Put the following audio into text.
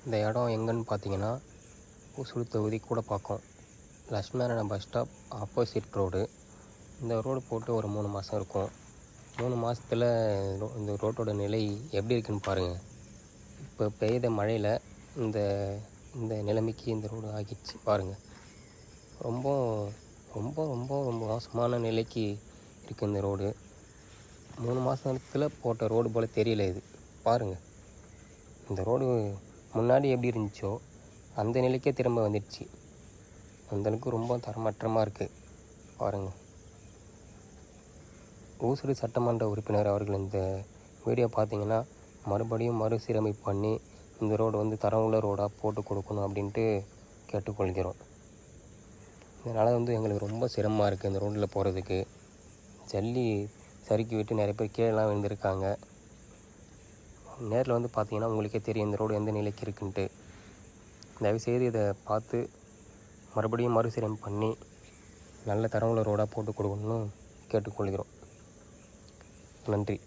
இந்த இடம் எங்கன்னு பார்த்தீங்கன்னா, ஊசூர் தொகுதி Koodapakkam Lakshminarayana bus stop opposite road. இந்த ரோடு போட்டு ஒரு 3 மாதம் இருக்கும். 3 மாதத்துல இந்த ரோட்டோட நிலை எப்படி இருக்குன்னு பாருங்கள். இப்போ பெய்த மழையில் இந்த இந்த நிலைமைக்கு இந்த ரோடு ஆகிடுச்சு பாருங்கள். ரொம்ப ரொம்ப ரொம்ப ரொம்ப மோசமான நிலைக்கு இருக்குது இந்த ரோடு. 3 மாதத்தில் போட்ட ரோடு போல் தெரியல இது. பாருங்கள், இந்த ரோடு முன்னாடி எப்படி இருந்துச்சோ அந்த நிலைக்கே திரும்ப வந்துடுச்சு. அந்தளவுக்கு ரொம்ப தரமற்றமாக இருக்குது பாருங்கள். ஊசுடு சட்டமன்ற உறுப்பினர் அவர்கள் இந்த வீடியோ பார்த்தீங்கன்னா மறுபடியும் மறுசீரமைப்பு பண்ணி இந்த ரோடு தரம் உள்ள ரோடாக போட்டு கொடுக்கணும் அப்படின்ட்டு கேட்டுக்கொள்கிறோம். இதனால் எங்களுக்கு ரொம்ப சிரமமாக இருக்குது இந்த ரோட்டில் போகிறதுக்கு. ஜல்லி சறுக்கி விட்டு நிறைய பேர் கீழெலாம் விழுந்திருக்காங்க. நேரில் பார்த்தீங்கன்னா உங்களுக்கே தெரியும் இந்த ரோடு எந்த நிலைக்கு இருக்குன்ட்டு. தயவுசெய்து இதை பார்த்து மறுபடியும் மறுசீரமைப்பு பண்ணி நல்ல தரம் உள்ள ரோடாக போட்டு கொடுக்கணும்னு கேட்டுக்கொள்கிறோம். நன்றி.